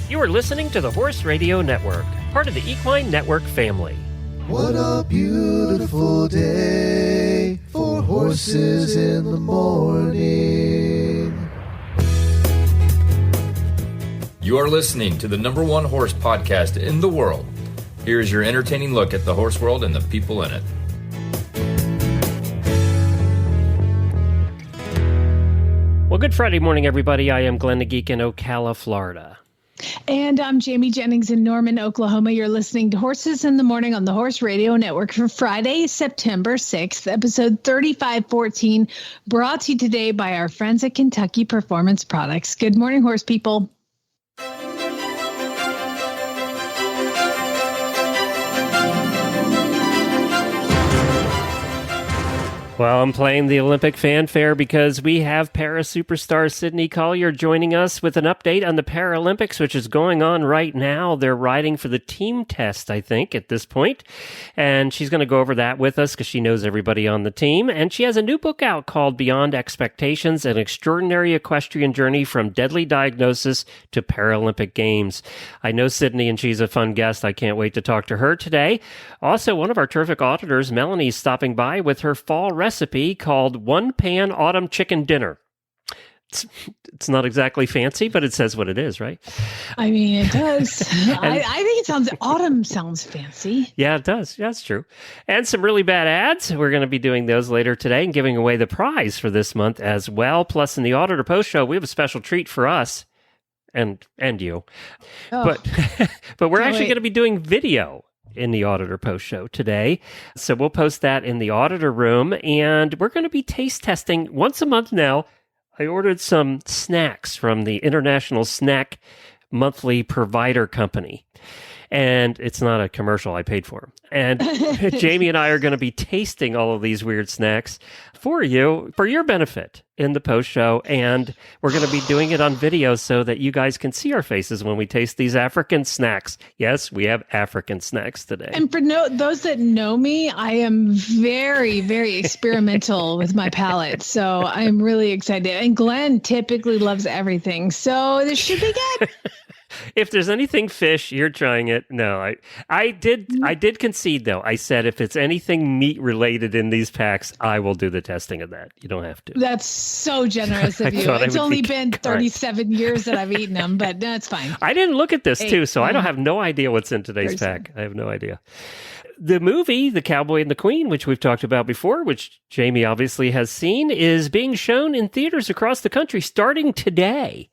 You are listening to the Horse Radio Network, part of the Equine Network family. What a beautiful day for horses in the morning. You are listening to the #1 horse podcast in the world. Here is your entertaining look at the horse world and the people in it. Well, good Friday morning, everybody. I am Glenn the Geek in Ocala, Florida. And I'm Jamie Jennings in Norman, Oklahoma. You're listening to Horses in the Morning on the Horse Radio Network for Friday, September 6th, episode 3514, brought to you today by our friends at Kentucky Performance Products. Good morning, horse people. Well, I'm playing the Olympic fanfare because we have Superstar Sydney Collier joining us with an update on the Paralympics, which is going on right now. They're riding for the team test, I think, at this point. And she's going to go over that with us because she knows everybody on the team. And she has a new book out called Beyond Expectations, An Extraordinary Equestrian Journey from Deadly Diagnosis to Paralympic Games. I know Sydney, and she's a fun guest. I can't wait to talk to her today. Also, one of our terrific auditors, Melanie, is stopping by with her fall recipe called One Pan Autumn Chicken Dinner. It's not exactly fancy, but it says what it is, right? I mean, it does. I think autumn sounds fancy. Yeah, it does. Yeah, that's true. And some really bad ads. We're going to be doing those later today and giving away the prize for this month as well. Plus, in the Auditor Post Show, we have a special treat for us and you. Oh. But we're actually going to be doing video in the Auditor Post Show today. So we'll post that in the Auditor Room, and we're going to be taste testing once a month now. I ordered some snacks from the International Snack Monthly Provider Company, and it's not a commercial. I paid for them. And Jamie and I are going to be tasting all of these weird snacks for you, for your benefit in the post show. And we're going to be doing it on video so that you guys can see our faces when we taste these African snacks. Yes, we have African snacks today. And for those that know me, I am very, very experimental with my palate. So I'm really excited. And Glenn typically loves everything. So this should be good. If there's anything fish, you're trying it. No, I did concede though. I said if it's anything meat related in these packs, I will do the testing of that. You don't have to. That's so generous of you. It's only been 37 years that I've eaten them, but that's fine. I didn't look at this too, so I don't have no idea what's in today's pack. I have no idea. The movie, The Cowboy and the Queen, which we've talked about before, which Jamie obviously has seen, is being shown in theaters across the country starting today.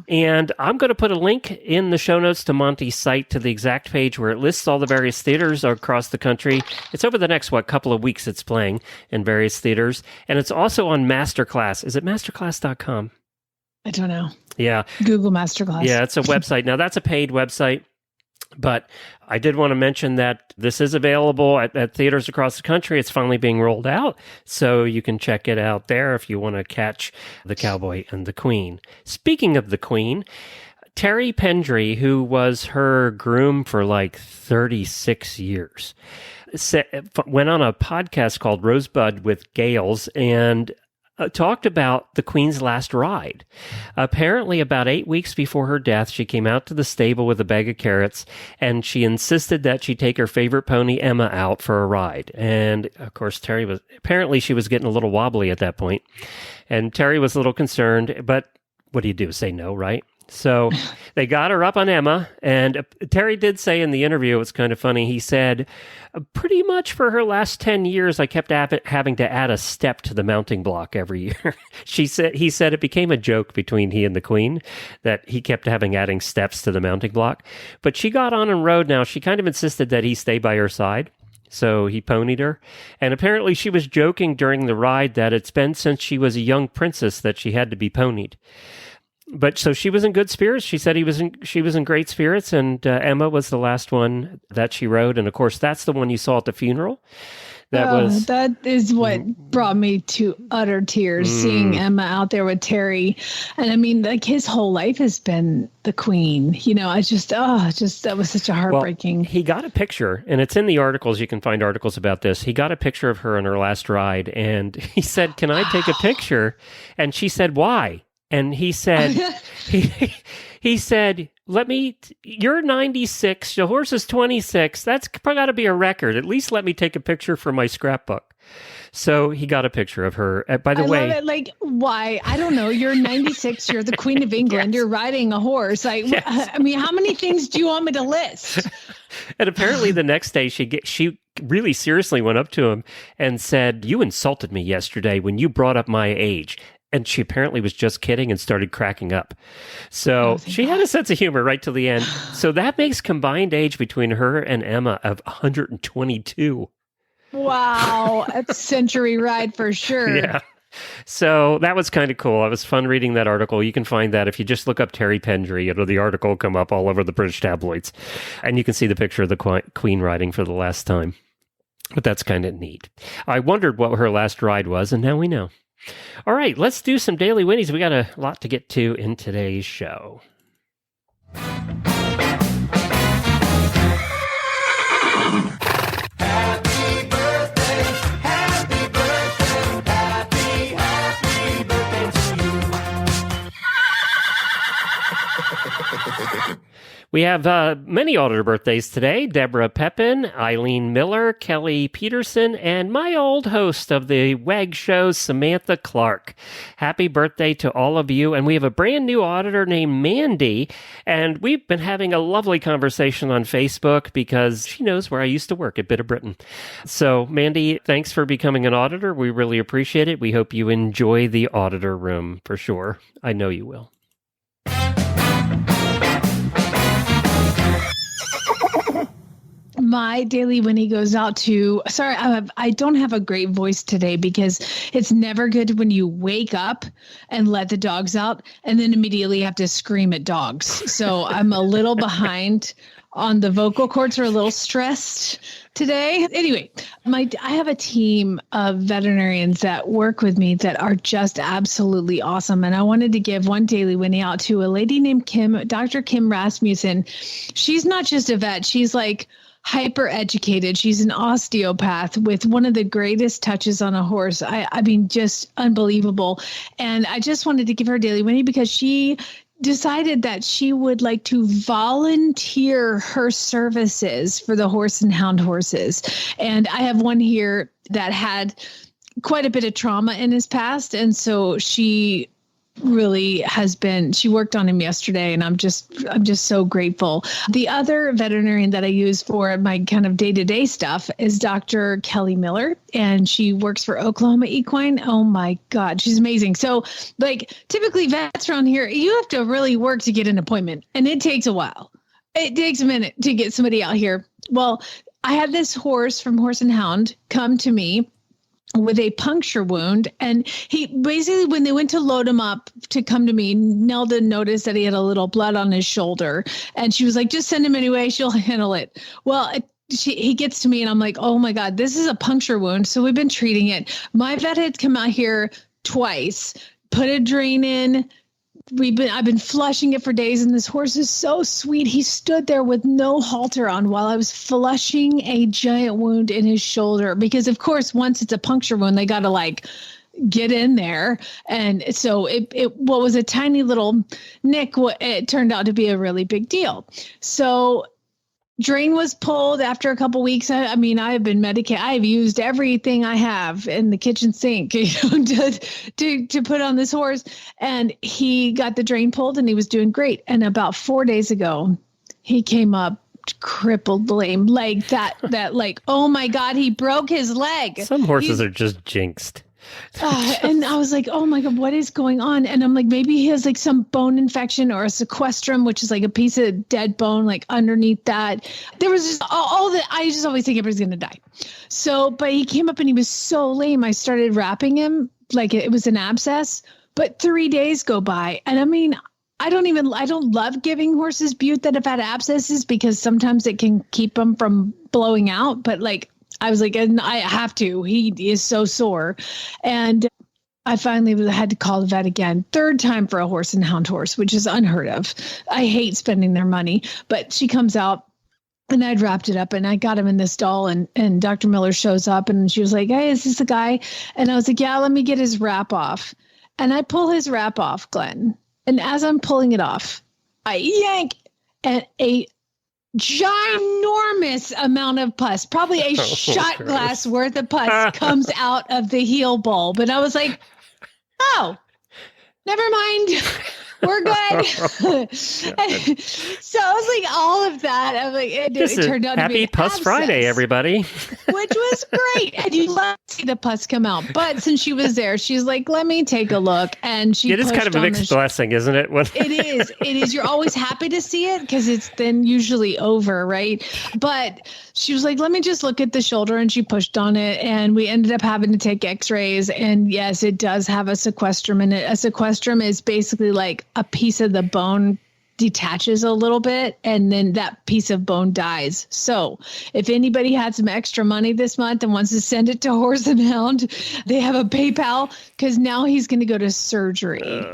And I'm going to put a link in the show notes to Monty's site to the exact page where it lists all the various theaters across the country. It's over the next, couple of weeks it's playing in various theaters. And it's also on Masterclass. Is it masterclass.com? I don't know. Yeah. Google Masterclass. Yeah, it's a website. Now, that's a paid website. But I did want to mention that this is available at theaters across the country. It's finally being rolled out, so you can check it out there if you want to catch The Cowboy and the Queen. Speaking of the Queen, Terry Pendry, who was her groom for 36 years, went on a podcast called Rosebud with Gales and talked about the Queen's last ride. Apparently, about 8 weeks before her death, she came out to the stable with a bag of carrots, and she insisted that she take her favorite pony, Emma, out for a ride. And, of course, she was getting a little wobbly at that point. And Terry was a little concerned, but what do you do? Say no, right? So they got her up on Emma, and Terry did say in the interview, it's kind of funny, he said, pretty much for her last 10 years, I kept having to add a step to the mounting block every year. He said it became a joke between he and the Queen that he kept adding steps to the mounting block. But she got on and rode now. She kind of insisted that he stay by her side. So he ponied her. And apparently she was joking during the ride that it's been since she was a young princess that she had to be ponied. But so she was in good spirits. She said she was in great spirits, and Emma was the last one that she rode. And of course, that's the one you saw at the funeral. That is what brought me to utter tears, seeing Emma out there with Terry. And I mean, his whole life has been the Queen. That was such a heartbreaking. Well, he got a picture, and it's in the articles. You can find articles about this. He got a picture of her on her last ride, and he said, "Can I take a picture?" And she said, "Why?" And he said, he said, you're 96, the horse is 26. That's got to be a record. At least let me take a picture for my scrapbook. So he got a picture of her. By the way, love it. Like, why? I don't know. You're 96. You're the Queen of England. Yes. You're riding a horse. Like, yes. I mean, how many things do you want me to list? And apparently the next day she really seriously went up to him and said, "You insulted me yesterday when you brought up my age." And she apparently was just kidding and started cracking up. So she had a sense of humor right to the end. So that makes combined age between her and Emma of 122. Wow. That's a century ride for sure. Yeah. So that was kind of cool. It was fun reading that article. You can find that if you just look up Terry Pendry, the article will come up all over the British tabloids. And you can see the picture of the Queen riding for the last time. But that's kind of neat. I wondered what her last ride was, and now we know. All right, let's do some Daily Whinnies. We got a lot to get to in today's show. We have many auditor birthdays today. Deborah Pepin, Eileen Miller, Kelly Peterson, and my old host of the WEG show, Samantha Clark. Happy birthday to all of you. And we have a brand new auditor named Mandy. And we've been having a lovely conversation on Facebook because she knows where I used to work at Bit of Britain. So, Mandy, thanks for becoming an auditor. We really appreciate it. We hope you enjoy the auditor room for sure. I know you will. My Daily Whinnie goes out to, I don't have a great voice today because it's never good when you wake up and let the dogs out and then immediately have to scream at dogs. So I'm a little behind on the vocal cords, are a little stressed today. Anyway, I have a team of veterinarians that work with me that are just absolutely awesome. And I wanted to give one Daily Whinnie out to a lady named Dr. Kim Rasmussen. She's not just a vet. She's like hyper educated. She's an osteopath with one of the greatest touches on a horse. I mean, just unbelievable. And I just wanted to give her a Daily Whinnie because she decided that she would like to volunteer her services for the horse and hound horses. And I have one here that had quite a bit of trauma in his past. And so she really she worked on him yesterday, and I'm just so grateful. The other veterinarian that I use for my kind of day-to-day stuff is Dr. Kelly Miller, and she works for Oklahoma Equine. Oh my God, she's amazing. So like typically vets around here, you have to really work to get an appointment, and it takes a while. It takes a minute to get somebody out here. Well, I had this horse from Horse and Hound come to me with a puncture wound. And he basically, when they went to load him up to come to me, Nelda noticed that he had a little blood on his shoulder. And she was like, just send him anyway. She'll handle it. Well, he gets to me and I'm like, oh my God, this is a puncture wound. So we've been treating it. My vet had come out here twice, put a drain in. I've been flushing it for days, and this horse is so sweet. He stood there with no halter on while I was flushing a giant wound in his shoulder, because of course, once it's a puncture wound, they got to like get in there. And so what was a tiny little nick, it turned out to be a really big deal. So drain was pulled after a couple weeks. I mean, I've been medicated. I've used everything I have in the kitchen sink to put on this horse. And he got the drain pulled and he was doing great. And about 4 days ago, he came up crippled, lame, like that, like, oh my God, he broke his leg. Some horses are just jinxed. And I was like, oh my God, what is going on? And I'm like, maybe he has like some bone infection or a sequestrum, which is like a piece of dead bone, like underneath that. There was just all that. I just always think everybody's going to die. So, but he came up and he was so lame. I started wrapping him like it was an abscess, but 3 days go by. And I mean, I don't love giving horses bute that have had abscesses because sometimes it can keep them from blowing out. But like, I was like, and I have to. He is so sore. And I finally had to call the vet again. Third time for a horse and hound horse, which is unheard of. I hate spending their money. But she comes out and I'd wrapped it up and I got him in this stall, and Dr. Miller shows up and she was like, hey, is this the guy? And I was like, yeah, let me get his wrap off. and I pull his wrap off, Glenn. And as I'm pulling it off, I yank, and a ginormous amount of pus, probably a shot glass worth of pus, comes out of the heel bulb. And I was like, oh, never mind. We're good. So I was like, all of that. I was like, it turned out to be Happy Pus Friday, everybody. Which was great. And you love to see the pus come out. But since she was there, she's like, let me take a look. And she It is kind of a mixed blessing, isn't it? It is. You're always happy to see it because it's then usually over, right? But she was like, let me just look at the shoulder. And she pushed on it. And we ended up having to take x-rays. And yes, it does have a sequestrum in it. A sequestrum is basically like a piece of the bone detaches a little bit, and then that piece of bone dies. So if anybody had some extra money this month and wants to send it to Horse and Hound, they have a PayPal, because now he's going to go to surgery.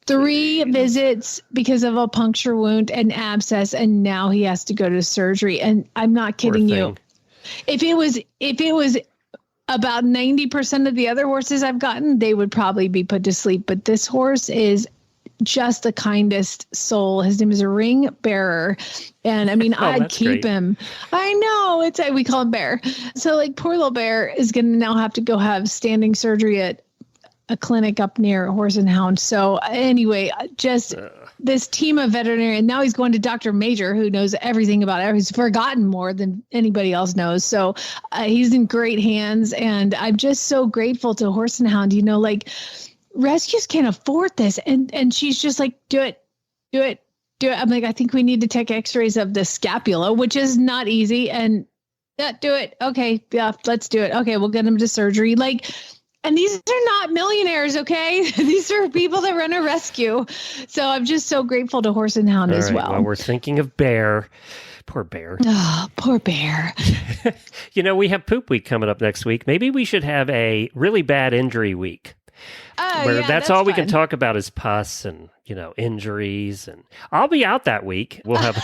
3 visits because of a puncture wound and abscess, and now he has to go to surgery. And I'm not kidding you. If it was about 90% of the other horses I've gotten, they would probably be put to sleep. But this horse is just the kindest soul. His name is a ring bearer. And I mean, I'd keep him. I know, we call him Bear. So like, poor little Bear is going to now have to go have standing surgery at a clinic up near Horse and Hound. So anyway, just this team of veterinarians. Now he's going to Dr. Major, who knows everything about it. He's forgotten more than anybody else knows. So he's in great hands. And I'm just so grateful to Horse and Hound. You know, like, rescues can't afford this. And she's just like, do it. I'm like, I think we need to take x-rays of the scapula, which is not easy. And do it. Okay. Yeah, let's do it. Okay. We'll get him to surgery. Like, and these are not millionaires. Okay. These are people that run a rescue. So I'm just so grateful to Horse and Hound as well. Well, we're thinking of Bear. Poor Bear. Oh, poor Bear. You know, we have Poop Week coming up next week. Maybe we should have a really bad injury week. Where that's all we can talk about is pus and, you know, injuries. And I'll be out that week. We'll have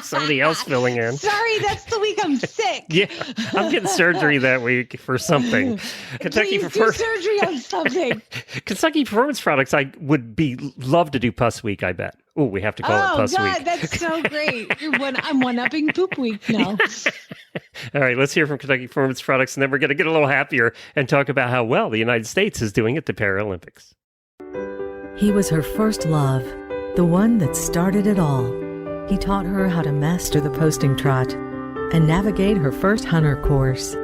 somebody else filling in. Sorry, that's the week I'm sick. Yeah, I'm getting surgery that week for something. Please do surgery on something. Kentucky Performance Products, I would love to do Pus Week, I bet. Oh, we have to call it Pus Week. Oh, God, that's so great. I'm one-upping Poop Week now. All right, let's hear from Kentucky Performance Products, and then we're going to get a little happier and talk about how well the United States is doing at the Paralympics. He was her first love, the one that started it all. He taught her how to master the posting trot and navigate her first hunter course.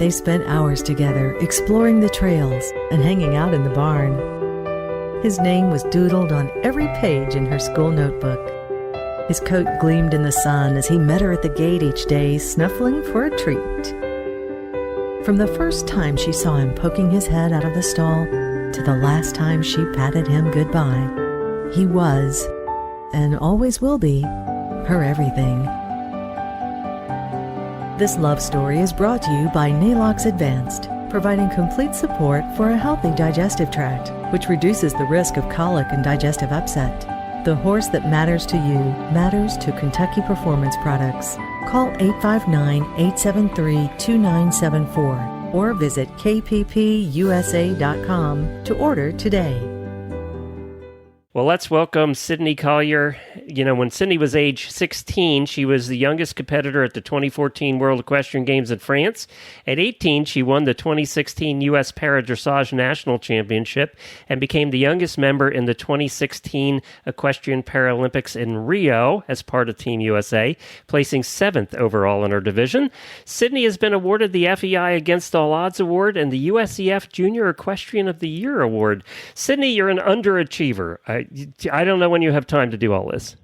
They spent hours together exploring the trails and hanging out in the barn. His name was doodled on every page in her school notebook. His coat gleamed in the sun as he met her at the gate each day, snuffling for a treat. From the first time she saw him poking his head out of the stall to the last time she patted him goodbye, he was, and always will be, her everything. This love story is brought to you by Nalox Advanced, providing complete support for a healthy digestive tract, which reduces the risk of colic and digestive upset. The horse that matters to you matters to Kentucky Performance Products. Call 859-873-2974 or visit kppusa.com to order today. Well, let's welcome Sydney Collier. You know, when Sydney was age 16, she was the youngest competitor at the 2014 World Equestrian Games in France. At 18, she won the 2016 U.S. Para-Dressage National Championship and became the youngest member in the 2016 Equestrian Paralympics in Rio as part of Team USA, placing 7th overall in her division. Sydney has been awarded the FEI Against All Odds Award and the USEF Junior Equestrian of the Year Award. Sydney, you're an underachiever. I don't know when you have time to do all this.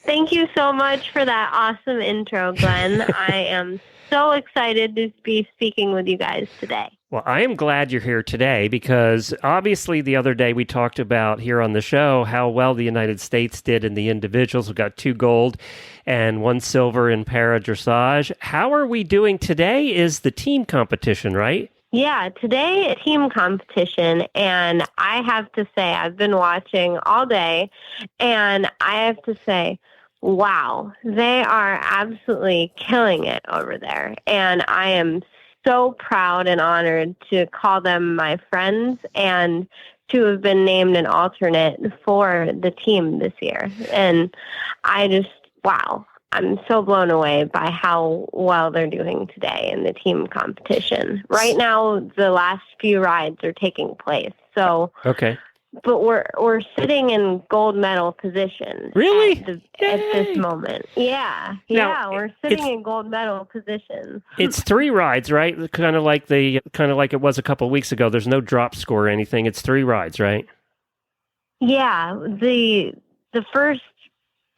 Thank you so much for that awesome intro, Glenn. I am so excited to be speaking with you guys today. Well, I am glad you're here today because obviously the other day we talked about here on the show how well the United States did in the individuals. We got 2 gold and 1 silver in para-dressage. How are we doing today is the team competition, right? Yeah, today a team competition, and I have to say I've been watching all day, and I have to say, wow, they are absolutely killing it over there, and I am so proud and honored to call them my friends and to have been named an alternate for the team this year. And wow, I'm so blown away by how well they're doing today in the team competition. Right now, the last few rides are taking place. So, okay. But we're sitting in gold medal position. Really? At this moment. Yeah. Now, we're sitting in gold medal position. It's 3 rides, right? Kind of like it was a couple of weeks ago. There's no drop score or anything. It's 3 rides, right? Yeah. The first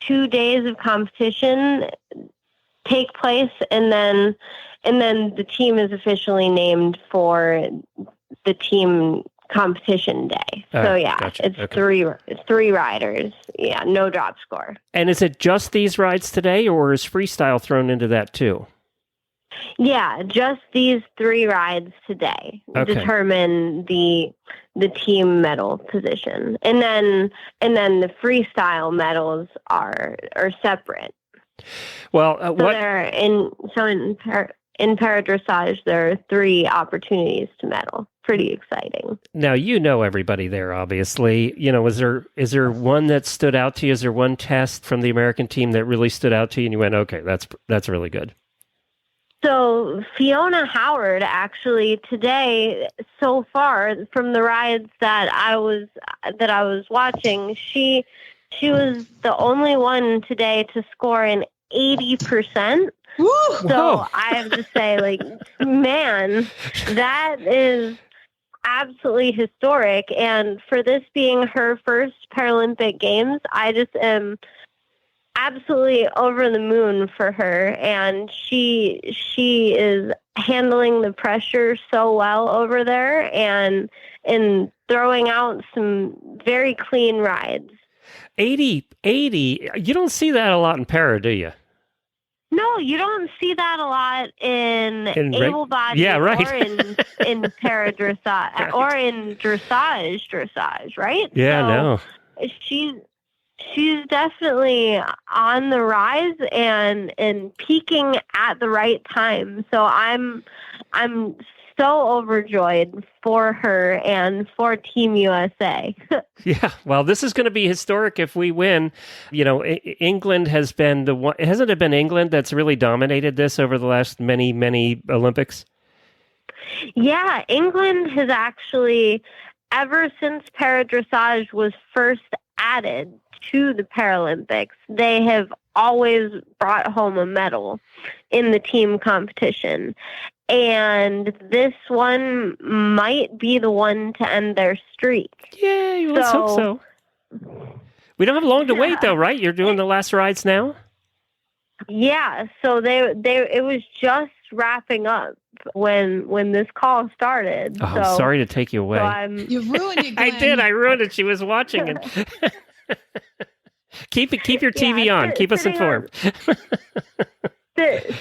2 days of competition take place, and then the team is officially named for the team competition day. So gotcha. It's okay. 3 riders. Yeah, no drop score. And is it just these rides today, or is freestyle thrown into that too? Yeah, just these 3 rides today determine the team medal position, and then the freestyle medals are separate. Well, in paradressage, there are 3 opportunities to medal. Pretty exciting. Now, everybody there, obviously. Is there one that stood out to you? Is there one test from the American team that really stood out to you and you went, okay, that's really good? So Fiona Howard, actually, today, so far, from the rides that I was watching, she was the only one today to score an 80%. Woo! So I have to say, man, that is absolutely historic. And for this being her first Paralympic Games, I just am absolutely over the moon for her. And she is handling the pressure so well over there and throwing out some very clean rides. 80. You don't see that a lot in para, do you? No, you don't see that a lot in able-bodied or in paradressage right. or in dressage, right? Yeah, no. She's definitely on the rise and peaking at the right time. So I'm so overjoyed for her and for Team USA. Yeah, well, this is going to be historic if we win. England has been the one. Hasn't it been England that's really dominated this over the last many, many Olympics? Yeah, England has actually, ever since paradressage was first added to the Paralympics, they have always brought home a medal in the team competition. And this one might be the one to end their streak. Yay, let's hope so. We don't have long to wait, though, right? You're doing the last rides now? Yeah, so it was just wrapping up when this call started. Oh, I'm sorry to take you away. You ruined it, Glenn. I did. I ruined it. She was watching it. Keep your TV on. Keep us informed.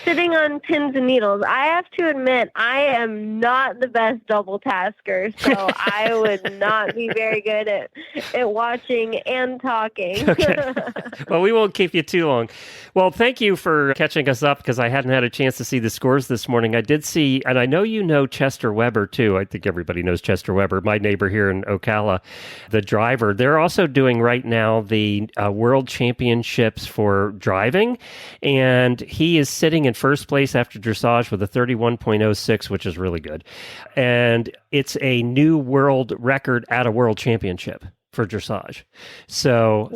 Sitting on pins and needles. I have to admit, I am not the best double tasker, so I would not be very good at watching and talking. Okay. Well, we won't keep you too long. Well, thank you for catching us up, because I hadn't had a chance to see the scores this morning. I did see, and I know you know Chester Weber, too. I think everybody knows Chester Weber, my neighbor here in Ocala, the driver. They're also doing right now the World Championships for driving, and he is sitting in first place after dressage with a 31.06, which is really good. And it's a new world record at a world championship for dressage. So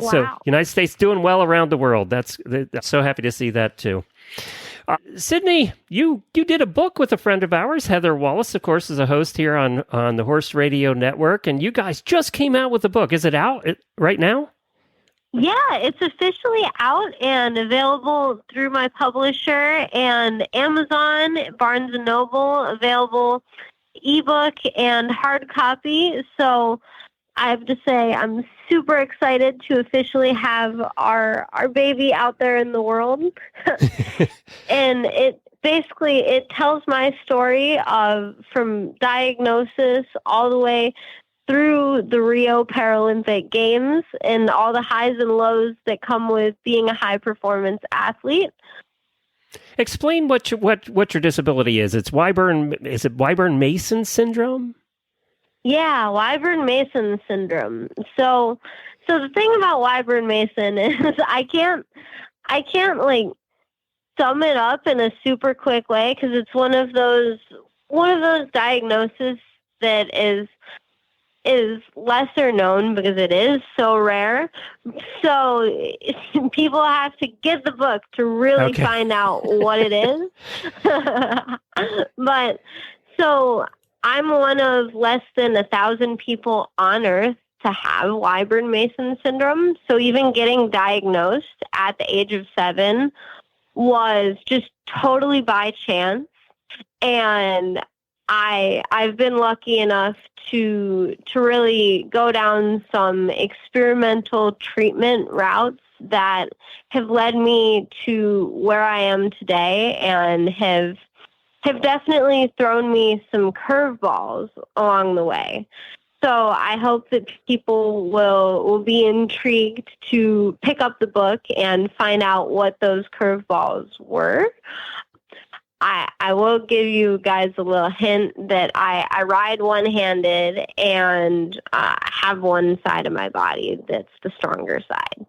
United States doing well around the world. That's so happy to see that too. Sydney, you did a book with a friend of ours, Heather Wallace, of course, is a host here on the Horse Radio Network, and you guys just came out with a book. Is it out right now? Yeah, it's officially out and available through my publisher and Amazon, Barnes & Noble, available ebook and hard copy. So I have to say I'm super excited to officially have our baby out there in the world. And it tells my story from diagnosis all the way through the Rio Paralympic Games and all the highs and lows that come with being a high-performance athlete. Explain what your disability is. Is it Wyburn-Mason syndrome? Yeah, Wyburn-Mason syndrome. So the thing about Wyburn-Mason is I can't like sum it up in a super quick way because it's one of those diagnoses that is lesser known because it is so rare. So people have to get the book to really find out what it is. But so I'm one of less than 1,000 people on Earth to have Wyburn-Mason syndrome. So even getting diagnosed at the age of 7 was just totally by chance. And I've been lucky enough to really go down some experimental treatment routes that have led me to where I am today and have definitely thrown me some curveballs along the way. So I hope that people will be intrigued to pick up the book and find out what those curveballs were. I will give you guys a little hint that I ride one-handed and have one side of my body that's the stronger side.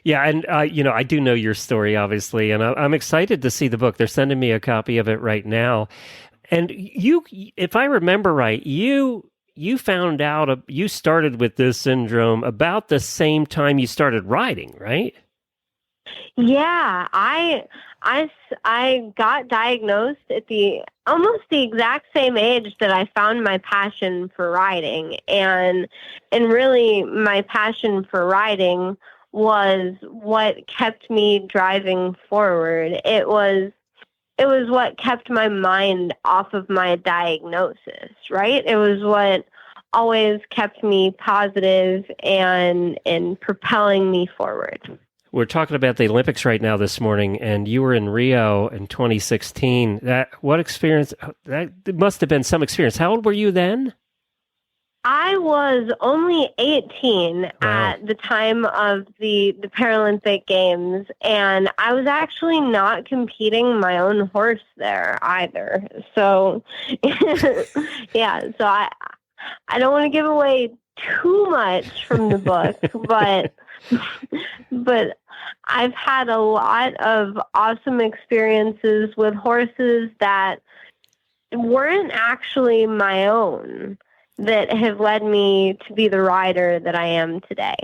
Yeah, and I do know your story, obviously, and I'm excited to see the book. They're sending me a copy of it right now. And you, if I remember right, you found out you started with this syndrome about the same time you started riding, right? Yeah, I got diagnosed at almost the exact same age that I found my passion for riding, and really my passion for riding was what kept me driving forward. It was what kept my mind off of my diagnosis, right? It was what always kept me positive and propelling me forward. We're talking about the Olympics right now this morning, and you were in Rio in 2016. That must have been some experience. How old were you then? I was only 18 at the time of the Paralympic Games, and I was actually not competing my own horse there either. So, yeah, so I don't want to give away too much from the book, but I've had a lot of awesome experiences with horses that weren't actually my own that have led me to be the rider that I am today.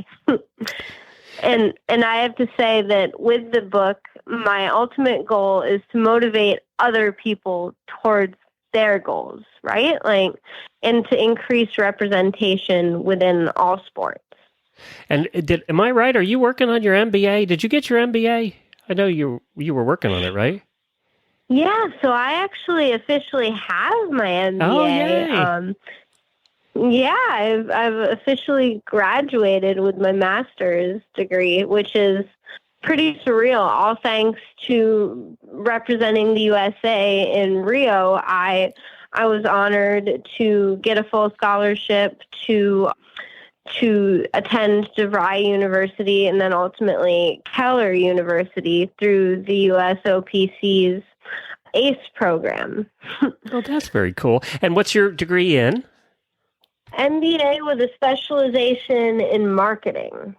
And I have to say that with the book, my ultimate goal is to motivate other people towards their goals, right? And to increase representation within all sports. And am I right? Are you working on your MBA? Did you get your MBA? I know you were working on it, right? Yeah, so I actually officially have my MBA. Oh, yay. Yeah, I've officially graduated with my master's degree, which is pretty surreal. All thanks to representing the USA in Rio, I was honored to get a full scholarship to attend DeVry University and then ultimately Keller University through the USOPC's ACE program. Oh, that's very cool. And what's your degree in? MBA with a specialization in marketing.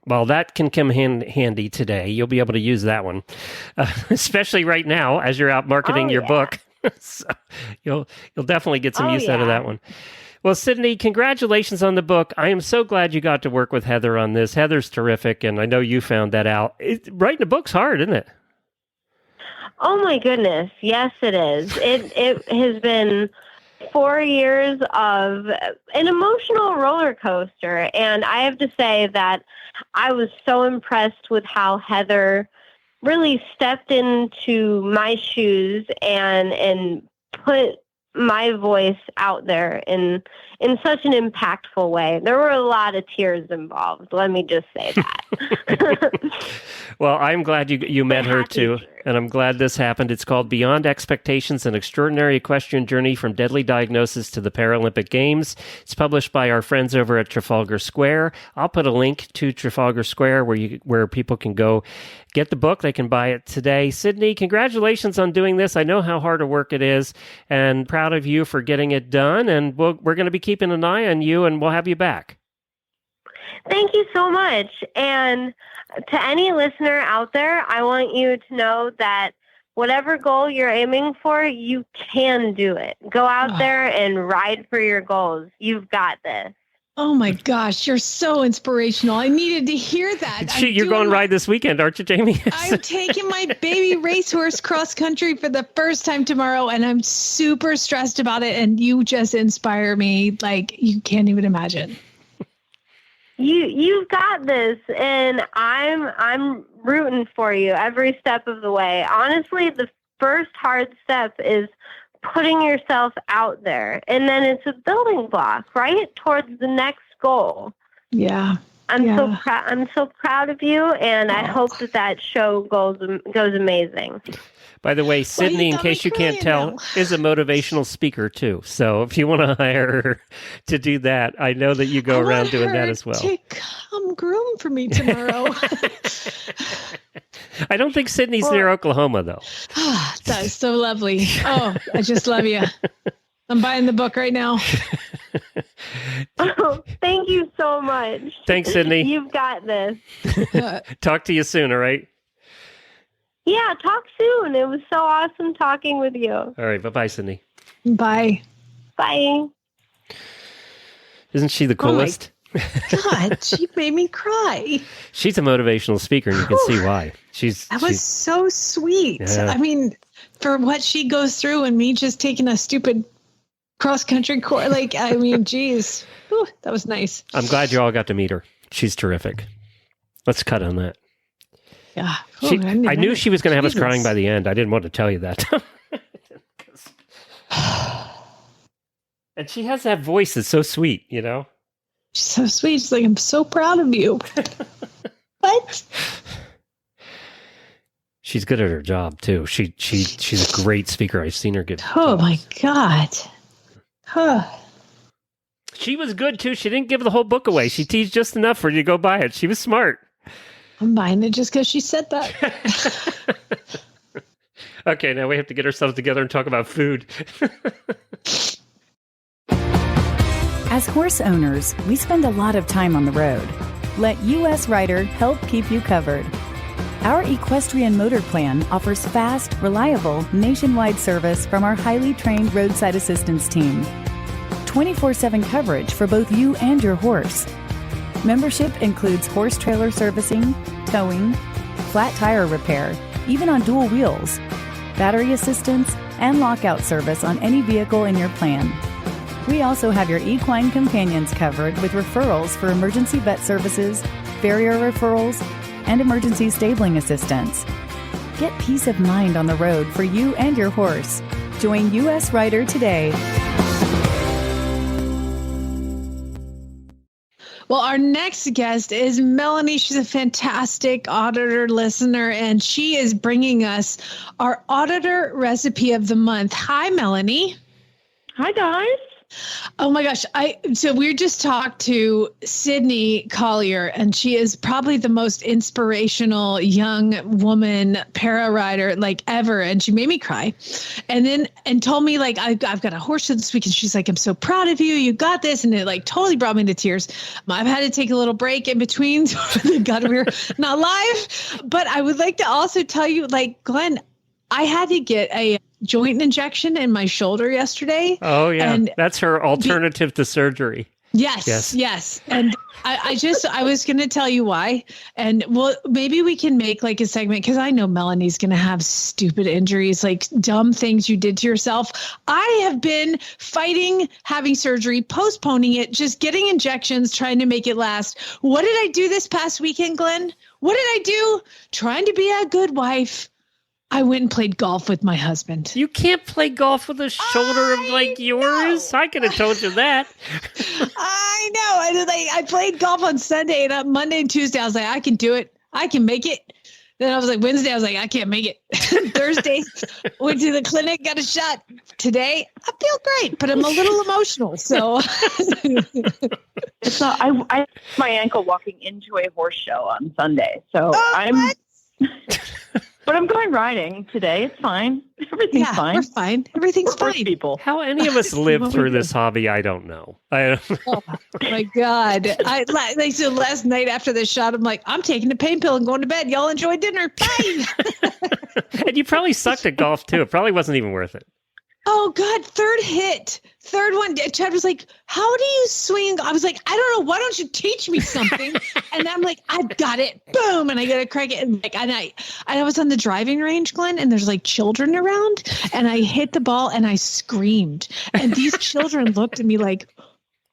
Well, that can come handy today. You'll be able to use that one, especially right now as you're out marketing your book. So you'll definitely get some use out of that one. Well, Sydney, congratulations on the book. I am so glad you got to work with Heather on this. Heather's terrific, and I know you found that out. Writing a book's hard, isn't it? Oh, my goodness. Yes, it is. It has been 4 years of an emotional roller coaster, and I have to say that I was so impressed with how Heather really stepped into my shoes and put my voice out there in such an impactful way. There were a lot of tears involved. Let me just say that. Well, I'm glad you met her too. and I'm glad this happened. It's called Beyond Expectations, An Extraordinary Equestrian Journey from Deadly Diagnosis to the Paralympic Games. It's published by our friends over at Trafalgar Square. I'll put a link to Trafalgar Square where people can go get the book. They can buy it today. Sydney, congratulations on doing this. I know how hard a work it is, and proud of you for getting it done. And we're going to be keeping an eye on you, and we'll have you back. Thank you so much. And to any listener out there, I want you to know that whatever goal you're aiming for, you can do it. Go out there and ride for your goals. You've got this. Oh my gosh, you're so inspirational. I needed to hear that. You're going to ride this weekend, aren't you, Jamie? I'm taking my baby racehorse cross country for the first time tomorrow, and I'm super stressed about it. And you just inspire me like you can't even imagine. You've got this, and I'm rooting for you every step of the way. Honestly, the first hard step is putting yourself out there, and then it's a building block, right, towards the next goal. Yeah. I'm so proud of you, and I hope that show goes amazing. By the way, Sydney, in case you can't tell, is a motivational speaker too. So if you want to hire her to do that, I know that you go around doing that as well. To come groom for me tomorrow. I don't think Sydney's near Oklahoma, though. That is so lovely. Oh, I just love you. I'm buying the book right now. Oh, thank you so much. Thanks, Sydney. You've got this. Talk to you soon, all right? Yeah, talk soon. It was so awesome talking with you. All right, bye-bye, Sydney. Bye. Bye. Isn't she the coolest? Oh God, she made me cry. She's a motivational speaker, and you can see why. That was so sweet. Yeah. I mean, for what she goes through and me just taking a stupid cross-country course, geez. Whew, that was nice. I'm glad you all got to meet her. She's terrific. Let's cut on that. Yeah. I knew she was going to have us crying by the end. I didn't want to tell you that. And she has that voice that's so sweet, you know? She's so sweet. She's like, I'm so proud of you. What? She's good at her job, too. She's a great speaker. I've seen her give Oh, my God. Huh. She was good, too. She didn't give the whole book away. She teased just enough for you to go buy it. She was smart. I'm buying it just because she said that. Okay, now we have to get ourselves together and talk about food. As horse owners, we spend a lot of time on the road. Let US Rider help keep you covered. Our equestrian motor plan offers fast, reliable, nationwide service from our highly trained roadside assistance team. 24/7 coverage for both you and your horse. Membership includes horse trailer servicing, towing, flat tire repair, even on dual wheels, battery assistance, and lockout service on any vehicle in your plan. We also have your equine companions covered with referrals for emergency vet services, farrier referrals, and emergency stabling assistance. Get peace of mind on the road for you and your horse. Join US Rider today. Well, our next guest is Melanie. She's a fantastic auditor listener, and she is bringing us our auditor recipe of the month. Hi, Melanie. Hi, guys. Oh my gosh. So we just talked to Sydney Collier, and she is probably the most inspirational young woman para rider ever. And she made me cry and told me I've got a horse this week. And she's like, I'm so proud of you. You got this. And it totally brought me to tears. I've had to take a little break in between. Thank God we're not live, but I would like to also tell you, Glenn, I had to get a joint injection in my shoulder yesterday. Oh, yeah. And that's her alternative to surgery. Yes. And I was going to tell you why. And maybe we can make a segment, because I know Melanie's going to have stupid injuries, dumb things you did to yourself. I have been fighting having surgery, postponing it, just getting injections, trying to make it last. What did I do this past weekend, Glenn? What did I do? Trying to be a good wife. I went and played golf with my husband. You can't play golf with a shoulder of yours. I could have told you that. I know. I played golf on Sunday, and on Monday and Tuesday, I was like, I can do it. I can make it. Then I was like, Wednesday, I was like, I can't make it. Thursday, went to the clinic, got a shot. Today, I feel great, but I'm a little emotional. So it's not, I my ankle walking into a horse show on Sunday. So but I'm going riding today. It's fine. Everything's fine. We're fine. Everything's We're fine. People. How any of us live through this hobby, I don't know. Oh my God. So last night after the shot, I'm like, I'm taking a pain pill and going to bed. Y'all enjoy dinner. Bye. And you probably sucked at golf too. It probably wasn't even worth it. Oh God, third one. Chad was like, how do you swing? I was like, I don't know. Why don't you teach me something? And I'm like, I've got it. Boom. And I got to crank it. And I was on the driving range, Glenn, and there's like children around, and I hit the ball and I screamed. And these children looked at me like,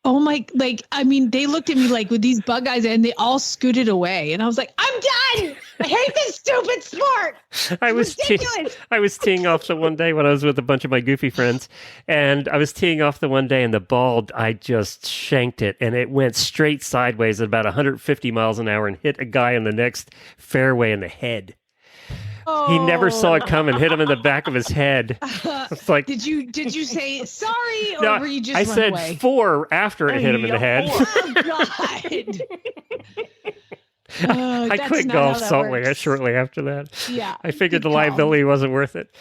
oh my, they looked at me like with these bug eyes, and they all scooted away. And I was like, I'm done. I hate this stupid sport. I was teeing off the one day when I was with a bunch of my goofy friends, and I was teeing off the one day, and the ball, I just shanked it, and it went straight sideways at about 150 miles an hour and hit a guy in the next fairway in the head. Oh. He never saw it come and hit him in the back of his head. It's like, did you say sorry, or no, were you just I run said away? 4 after it hit him in the head. Oh God. I quit golf shortly after that. Yeah, I figured the liability wasn't worth it.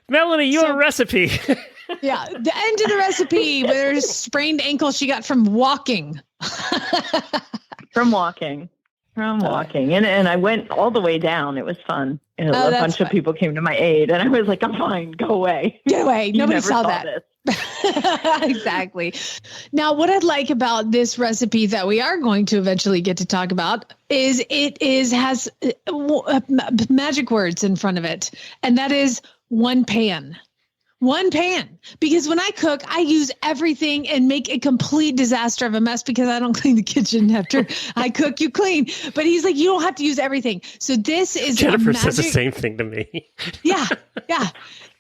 Melanie, you have a recipe. Yeah, the end of the recipe. There's sprained ankle she got from walking. From walking. And I went all the way down. It was fun. And a bunch of people came to my aid, and I was like, I'm fine. Go away. Get away. Nobody saw that. This. Exactly. Now, what I'd like about this recipe that we are going to eventually get to talk about is has magic words in front of it. And that is one pan. One pan. Because when I cook, I use everything and make a complete disaster of a mess because I don't clean the kitchen after I cook, you clean. But he's like, you don't have to use everything. So this is Jennifer says the same thing to me. Yeah.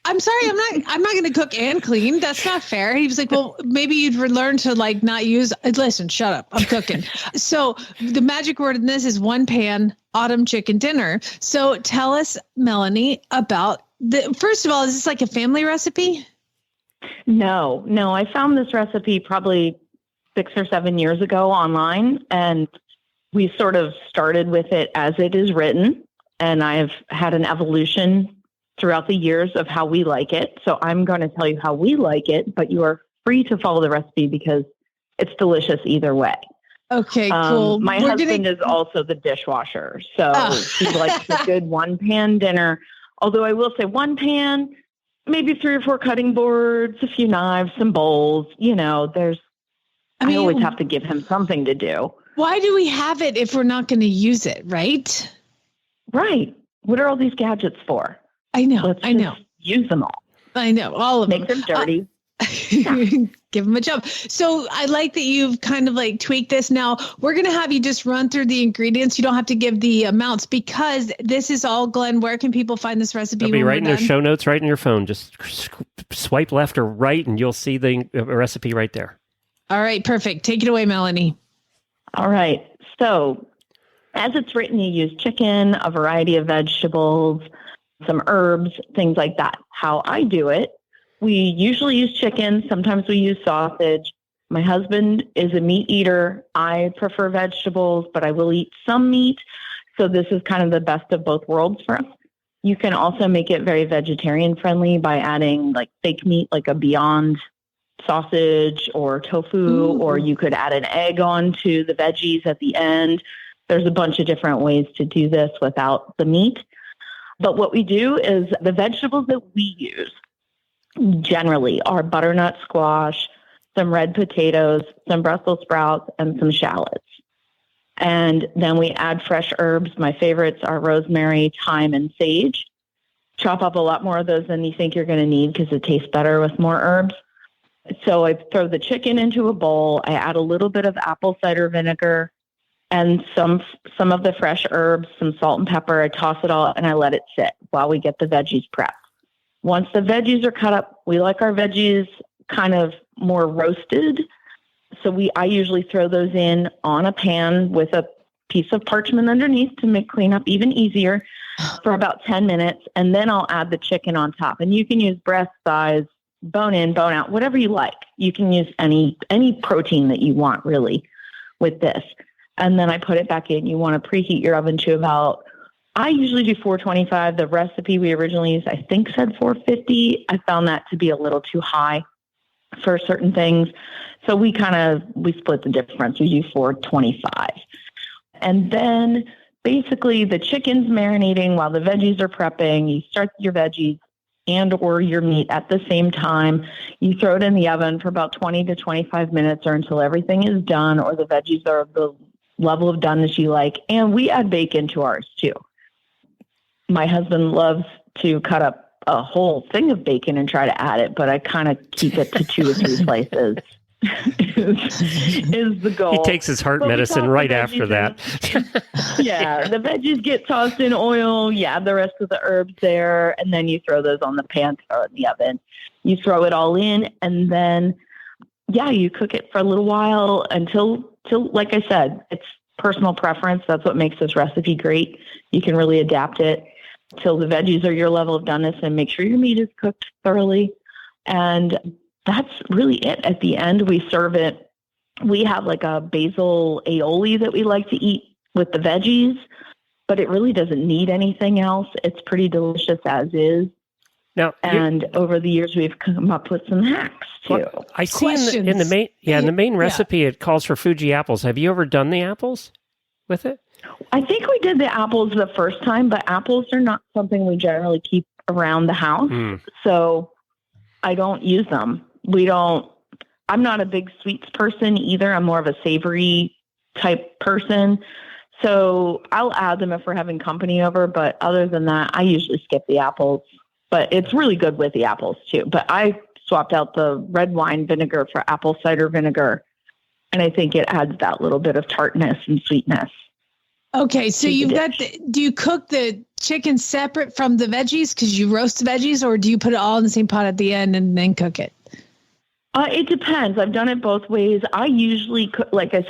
I'm sorry, I'm not going to cook and clean. That's not fair. He was like, well, maybe you'd learn to like not use. Listen, shut up. I'm cooking. So the magic word in this is one pan autumn chicken dinner. So tell us, Melanie, about first of all, is this like a family recipe? No. I found this recipe probably 6 or 7 years ago online, and we sort of started with it as it is written. And I've had an evolution throughout the years of how we like it. So I'm going to tell you how we like it, but you are free to follow the recipe because it's delicious either way. Okay, cool. My husband is also the dishwasher. So he likes a good one pan dinner. Although I will say one pan, maybe 3 or 4 cutting boards, a few knives, some bowls, I always have to give him something to do. Why do we have it if we're not going to use it? Right. Right. What are all these gadgets for? I know. Let's use them all. I know. All of them. Make them dirty. Give them a job. So I like that you've kind of like tweaked this. Now we're going to have you just run through the ingredients. You don't have to give the amounts because this is all, Glenn, where can people find this recipe? It'll be right in their show notes, right in your phone. Just swipe left or right and you'll see the recipe right there. All right. Perfect. Take it away, Melanie. All right. So as it's written, you use chicken, a variety of vegetables, some herbs, things like that. How I do it, we usually use chicken. Sometimes we use sausage. My husband is a meat eater. I prefer vegetables, but I will eat some meat. So this is kind of the best of both worlds for us. You can also make it very vegetarian friendly by adding like fake meat, like a Beyond sausage or tofu, or you could add an egg onto the veggies at the end. There's a bunch of different ways to do this without the meat. But what we do is the vegetables that we use generally are butternut squash, some red potatoes, some Brussels sprouts, and some shallots. And then we add fresh herbs. My favorites are rosemary, thyme, and sage. Chop up a lot more of those than you think you're going to need because it tastes better with more herbs. So I throw the chicken into a bowl. I add a little bit of apple cider vinegar and some of the fresh herbs, some salt and pepper. I toss it all and I let it sit while we get the veggies prepped. Once the veggies are cut up, we like our veggies kind of more roasted. So I usually throw those in on a pan with a piece of parchment underneath to make cleanup even easier for about 10 minutes. And then I'll add the chicken on top. And you can use breast, thighs, bone in, bone out, whatever you like. You can use any protein that you want really with this. And then I put it back in. You want to preheat your oven to about, I usually do 425. The recipe we originally used, I think, said 450. I found that to be a little too high for certain things. So we split the difference. We do 425. And then basically the chicken's marinating while the veggies are prepping. You start your veggies and or your meat at the same time. You throw it in the oven for about 20 to 25 minutes or until everything is done or the veggies are the level of doneness you like. And we add bacon to ours too. My husband loves to cut up a whole thing of bacon and try to add it, but I kind of keep it to 2 or 3 slices. is the goal. He takes his heart medicine right after that. Yeah, the veggies get tossed in oil. Yeah, the rest of the herbs there, and then you throw those on the pan, throw it in the oven. You throw it all in, and then you cook it for a little while until like I said, it's personal preference. That's what makes this recipe great. You can really adapt it till the veggies are your level of doneness, and make sure your meat is cooked thoroughly. And that's really it. At the end, we serve it. We have like a basil aioli that we like to eat with the veggies, but it really doesn't need anything else. It's pretty delicious as is. Now, and over the years, we've come up with some hacks too. Well, I see in the main recipe, it calls for Fuji apples. Have you ever done the apples with it? I think we did the apples the first time, but apples are not something we generally keep around the house. So I don't use them. I'm not a big sweets person either. I'm more of a savory type person. So I'll add them if we're having company over. But other than that, I usually skip the apples. But it's really good with the apples too. But I swapped out the red wine vinegar for apple cider vinegar. And I think it adds that little bit of tartness and sweetness. Okay, so do you cook the chicken separate from the veggies because you roast the veggies, or do you put it all in the same pot at the end and then cook it? It depends. I've done it both ways. I usually, like I said,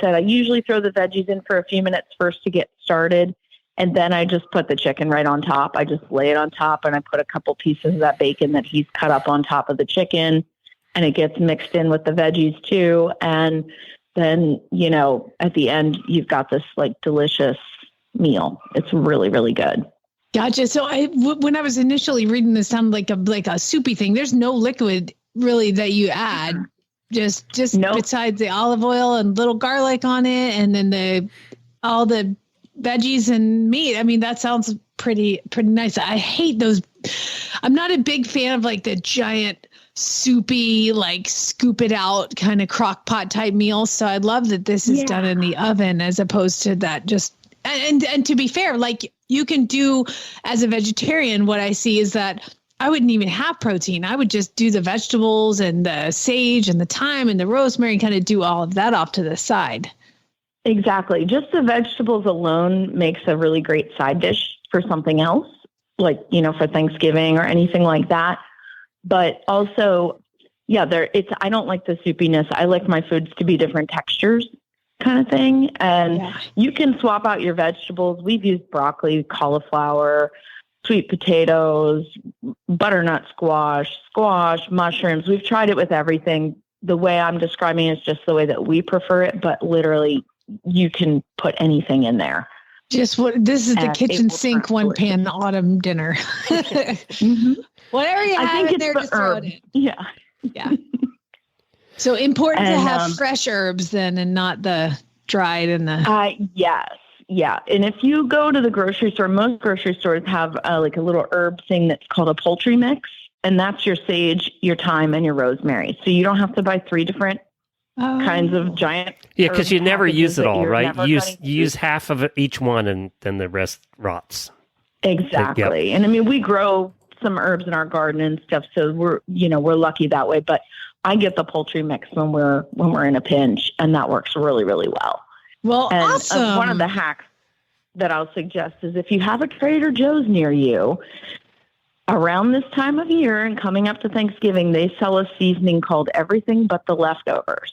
throw the veggies in for a few minutes first to get started. And then I just put the chicken right on top. I just lay it on top and I put a couple pieces of that bacon that he's cut up on top of the chicken, and it gets mixed in with the veggies too. And then, at the end, you've got this like delicious meal. It's really, really good. Gotcha. So when I was initially reading this, sounded like a soupy thing. There's no liquid really that you add, just nope. Besides the olive oil and little garlic on it, and then all the veggies and meat. I mean, that sounds pretty nice. I hate those. I'm not a big fan of like the giant soupy, like scoop it out kind of crock pot type meals. So I love that this is done in the oven as opposed to that just. And to be fair, like you can do as a vegetarian, what I see is that I wouldn't even have protein. I would just do the vegetables and the sage and the thyme and the rosemary and kind of do all of that off to the side. Exactly. Just the vegetables alone makes a really great side dish for something else, like, for Thanksgiving or anything like that. But also, I don't like the soupiness. I like my foods to be different textures kind of thing. And you can swap out your vegetables. We've used broccoli, cauliflower, sweet potatoes, butternut squash, mushrooms. We've tried it with everything. The way I'm describing it is just the way that we prefer it, but literally you can put anything in there. This is the kitchen sink one pan autumn dinner. Mm-hmm. Whatever you have in there, just throw it in. Yeah. So important to have fresh herbs then, and not the dried and the. Yes. Yeah. And if you go to the grocery store, most grocery stores have like a little herb thing that's called a poultry mix. And that's your sage, your thyme, and your rosemary. So you don't have to buy 3 different kinds of giant. Yeah, because you never use it all, right? You use half of each one, and then the rest rots. Exactly. And I mean, we grow some herbs in our garden and stuff, so we're lucky that way. But I get the poultry mix when we're in a pinch, and that works really, really well. Well, and awesome. One of the hacks that I'll suggest is if you have a Trader Joe's near you, around this time of year and coming up to Thanksgiving, they sell a seasoning called Everything But the Leftovers.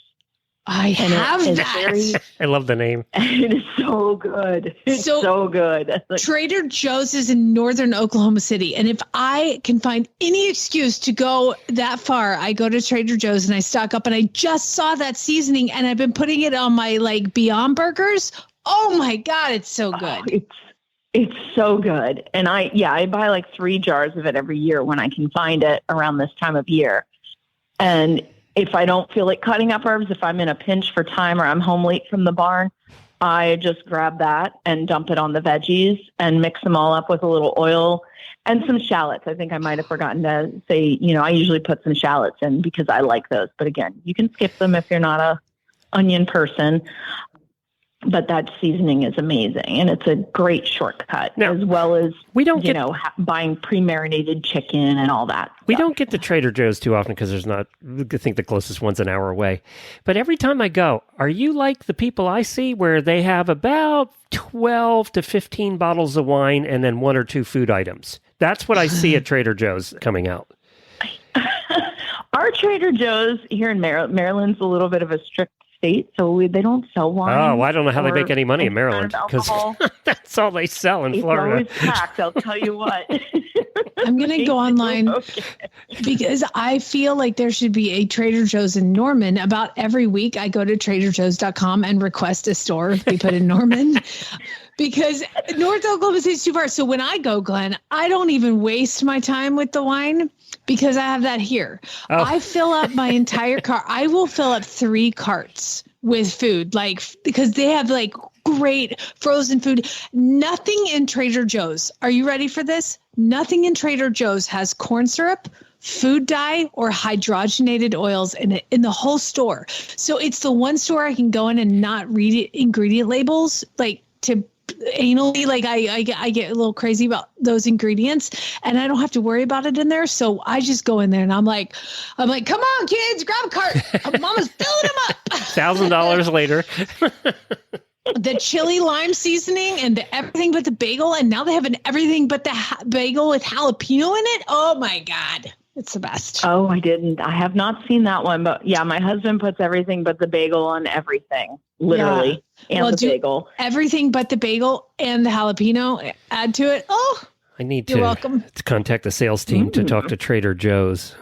I have that. I love the name. It is so good. It's so good. Trader Joe's is in northern Oklahoma City. And if I can find any excuse to go that far, I go to Trader Joe's and I stock up. And I just saw that seasoning and I've been putting it on my Beyond Burgers. Oh my God, it's so good. It's so good. And I buy 3 jars of it every year when I can find it around this time of year. And if I don't feel like cutting up herbs, if I'm in a pinch for time or I'm home late from the barn, I just grab that and dump it on the veggies and mix them all up with a little oil and some shallots. I think I might have forgotten to say, I usually put some shallots in because I like those. But again, you can skip them if you're not a onion person. But that seasoning is amazing, and it's a great shortcut, as well as buying pre-marinated chicken and all that. We don't get to Trader Joe's too often because there's not. I think the closest one's an hour away. But every time I go, are you like the people I see where they have about 12 to 15 bottles of wine and then 1 or 2 food items? That's what I see at Trader Joe's coming out. Our Trader Joe's here in Maryland's a little bit of a strict state, so they don't sell wine. Oh, well, I don't know how they make any money in Maryland because that's all they sell in Florida. It's always packed, I'll tell you what. I'm going to go online because I feel like there should be a Trader Joe's in Norman. About every week, I go to traderjoes.com and request a store to be put in Norman. Because North Oklahoma City is too far. So when I go, Glenn, I don't even waste my time with the wine because I have that here. Oh. I fill up my entire cart. I will fill up 3 carts with food, because they have great frozen food. Nothing in Trader Joe's. Are you ready for this? Nothing in Trader Joe's has corn syrup, food dye, or hydrogenated oils in the whole store. So it's the one store I can go in and not read ingredient labels, to anally, I get a little crazy about those ingredients and I don't have to worry about it in there. So I just go in there and I'm like, come on, kids, grab a cart. Mama's filling them up. $1,000 later. The chili lime seasoning and the everything but the bagel. And now they have an everything but the bagel with jalapeno in it. Oh my God. It's the best. Oh, I have not seen that one, but yeah, my husband puts everything but the bagel on everything, literally, and the bagel. Everything but the bagel and the jalapeno, add to it. Oh, I need you're welcome. To contact the sales team to talk to Trader Joe's.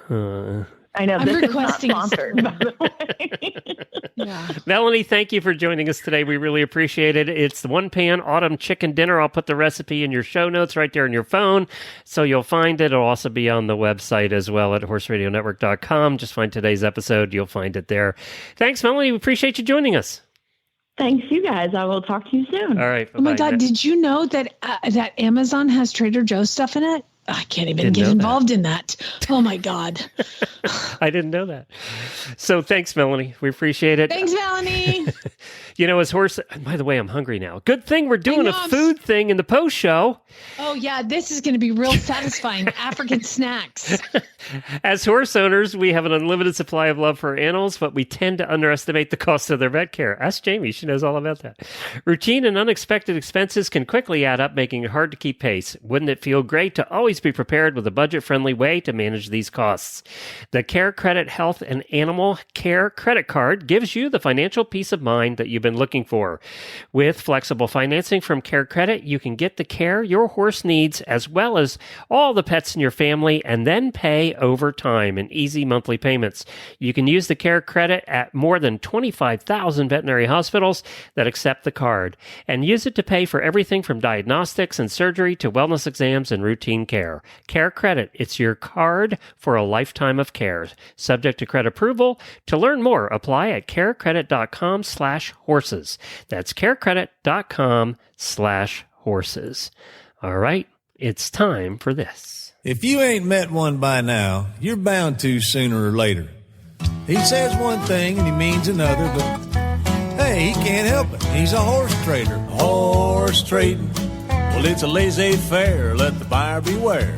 I know. I'm requesting sponsored, by the way. Yeah. Melanie, thank you for joining us today. We really appreciate it. It's the One Pan Autumn Chicken Dinner. I'll put the recipe in your show notes right there on your phone, so you'll find it. It'll also be on the website as well at horseradionetwork.com. Just find today's episode. You'll find it there. Thanks, Melanie. We appreciate you joining us. Thanks, you guys. I will talk to you soon. All right. Oh, my God. Did you know that that Amazon has Trader Joe's stuff in it? I can't even get involved in that. Oh, my God. I didn't know that. So thanks, Melanie. We appreciate it. Thanks, Melanie. As horse... By the way, I'm hungry now. Good thing we're doing a food thing in the post show. Oh, yeah. This is going to be real satisfying. African snacks. As horse owners, we have an unlimited supply of love for our animals, but we tend to underestimate the cost of their vet care. Ask Jamie. She knows all about that. Routine and unexpected expenses can quickly add up, making it hard to keep pace. Wouldn't it feel great to always be prepared with a budget-friendly way to manage these costs? The Care Credit Health and Animal Care Credit Card gives you the financial peace of mind that you've been looking for. With flexible financing from Care Credit, you can get the care your horse needs as well as all the pets in your family and then pay over time in easy monthly payments. You can use the Care Credit at more than 25,000 veterinary hospitals that accept the card and use it to pay for everything from diagnostics and surgery to wellness exams and routine care. Care Credit, it's your card for a lifetime of care. Subject to credit approval. To learn more, apply at carecredit.com/horses. That's carecredit.com/horses. All right, it's time for this. If you ain't met one by now, you're bound to sooner or later. He says one thing and he means another, but hey, he can't help it. He's a horse trader. Horse trading. Well, it's a laissez-faire, let the buyer beware.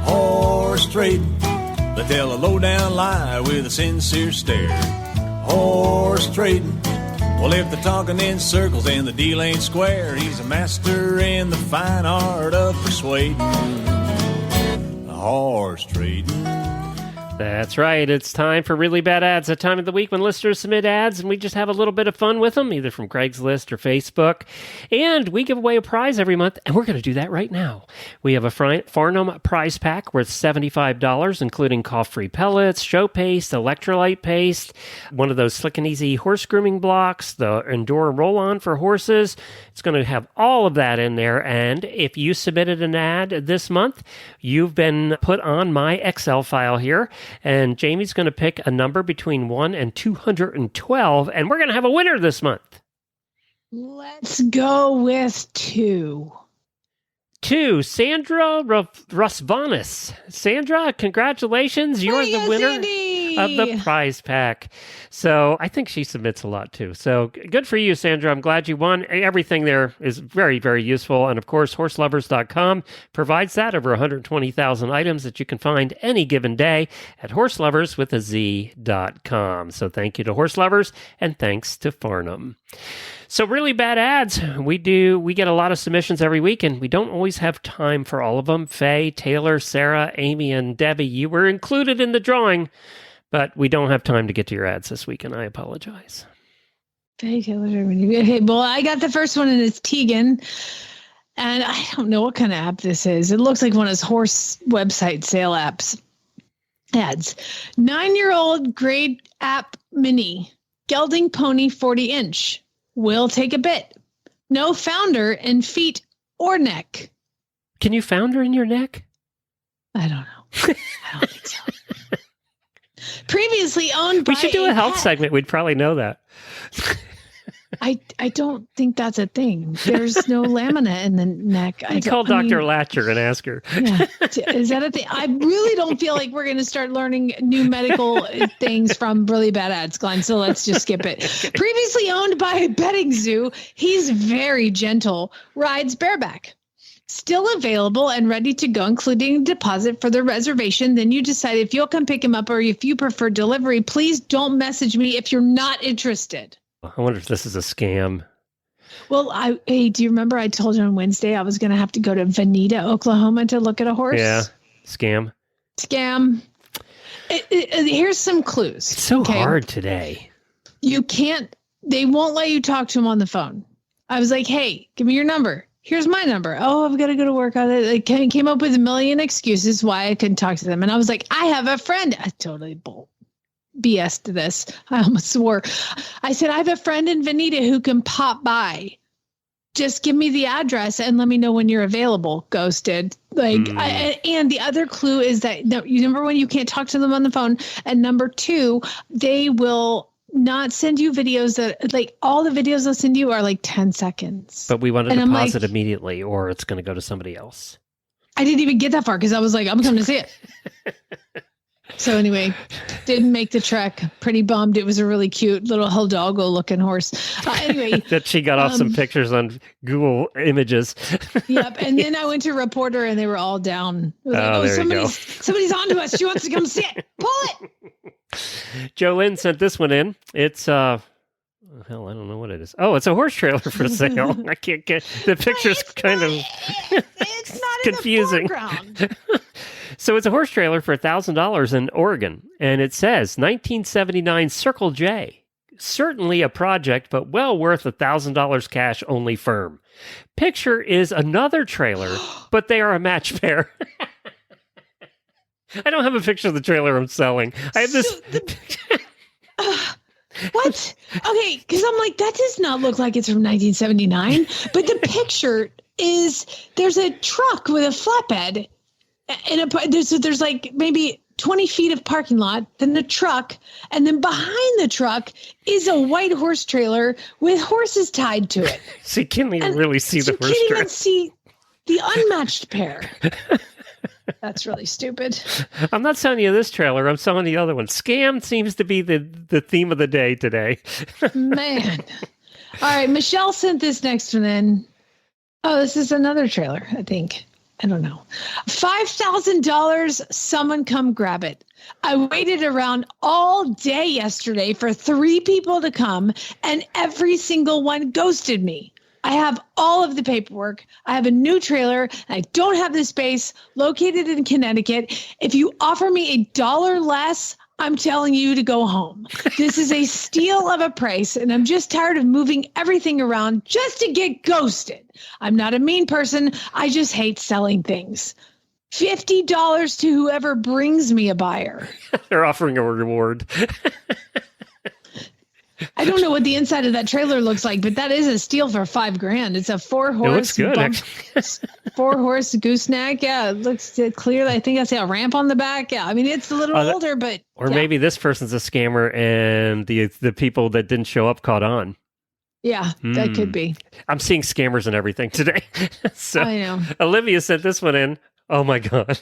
Horse trading. They tell a low-down lie with a sincere stare. Horse trading. Well, if they're talking in circles and the deal ain't square, he's a master in the fine art of persuading. Horse trading. That's right. It's time for Really Bad Ads, a time of the week when listeners submit ads and we just have a little bit of fun with them, either from Craigslist or Facebook. And we give away a prize every month, and we're going to do that right now. We have a Farnham prize pack worth $75, including cough-free pellets, show paste, electrolyte paste, one of those slick and easy horse grooming blocks, the Endure roll-on for horses. It's going to have all of that in there. And if you submitted an ad this month, you've been put on my Excel file here. And Jamie's going to pick a number between 1 and 212, and we're going to have a winner this month. Let's go with 2. 2, Sandra Rusvanis. Sandra, congratulations. You're the winner of the prize pack. So I think she submits a lot too. So good for you, Sandra. I'm glad you won. Everything there is very, very useful. And of course, horselovers.com provides that, over 120,000 items that you can find any given day at horselovers.com. So thank you to Horse Lovers, and thanks to Farnham. So Really Bad Ads, we get a lot of submissions every week, and we don't always have time for all of them. Faye, Taylor, Sarah, Amy, and Debbie, you were included in the drawing, but we don't have time to get to your ads this week, and I apologize. Faye, Taylor, okay, well, I got the first one, and it's Tegan, and I don't know what kind of app this is. It looks like one of those horse website sale apps. Ads. 9-year-old grade app mini, gelding pony 40-inch. Will take a bit. No founder in feet or neck. Can you founder in your neck? I don't know. I don't think so. Previously owned by... We should do a health segment. We'd probably know that. I don't think that's a thing. There's no lamina in the neck. Call Dr. Latcher and ask her. Yeah. Is that a thing? I really don't feel like we're going to start learning new medical things from Really Bad Ads, Glenn. So let's just skip it. Okay. Previously owned by a betting zoo, he's very gentle, rides bareback. Still available and ready to go, including a deposit for the reservation. Then you decide if you'll come pick him up, or if you prefer delivery. Please don't message me if you're not interested. I wonder if this is a scam. Well, do you remember I told you on Wednesday I was going to have to go to Veneta, Oklahoma to look at a horse? Yeah. Scam. Here's some clues. It's so hard today. They won't let you talk to him on the phone. I was like, hey, give me your number. Here's my number. Oh, I've got to go to work on it. I came up with a million excuses why I couldn't talk to them. And I was like, I have a friend. I totally BS to this. I almost swore. I said, I have a friend in Veneta who can pop by. Just give me the address and let me know when you're available. Ghosted. And the other clue is that, number one, you can't talk to them on the phone. And number two, they will not send you videos that, all the videos they'll send you are 10 seconds. But we want to deposit immediately, or it's going to go to somebody else. I didn't even get that far because I was like, I'm coming to see it. So anyway, didn't make the trek. Pretty bummed. It was a really cute little Hidalgo looking horse. Anyway. That she got off some pictures on Google Images. Yep. And then I went to Reporter and they were all down. Somebody's onto us. She wants to come see it. Pull it. Jolynn sent this one in. It's, I don't know what it is. Oh, it's a horse trailer for sale. I can't get the picture's kind of it's not confusing. In the foreground. So it's a horse trailer for $1,000 in Oregon, and it says 1979 Circle J. Certainly a project, but well worth $1,000 cash only firm. Picture is another trailer, but they are a match pair. I don't have a picture of the trailer I'm selling. I have this. What? Okay, because I'm like, that does not look like it's from 1979. But the picture is, there's a truck with a flatbed. And there's maybe 20 feet of parking lot, then the truck, and then behind the truck is a white horse trailer with horses tied to it. So you can't even really see the horse trailer. You can't even see the unmatched pair. That's really stupid. I'm not selling you this trailer. I'm selling the other one. Scam seems to be the theme of the day today. Man. All right. Michelle sent this next one in. Oh, this is another trailer, I think. I don't know. $5,000. Someone come grab it. I waited around all day yesterday for 3 people to come, and every single one ghosted me. I have all of the paperwork. I have a new trailer. I don't have the space, located in Connecticut. If you offer me $1 less, I'm telling you to go home. This is a steal of a price, and I'm just tired of moving everything around just to get ghosted. I'm not a mean person. I just hate selling things. $50 to whoever brings me a buyer. They're offering a reward. I don't know what the inside of that trailer looks like, but that is a steal for $5,000. It's a 4-horse. It looks good, 4-horse gooseneck. Yeah, it looks clear. I think I see a ramp on the back. Yeah, I mean it's a little older, but or maybe this person's a scammer, and the people that didn't show up caught on. Yeah, that could be. I'm seeing scammers and everything today. So I know. Olivia sent this one in. Oh my God.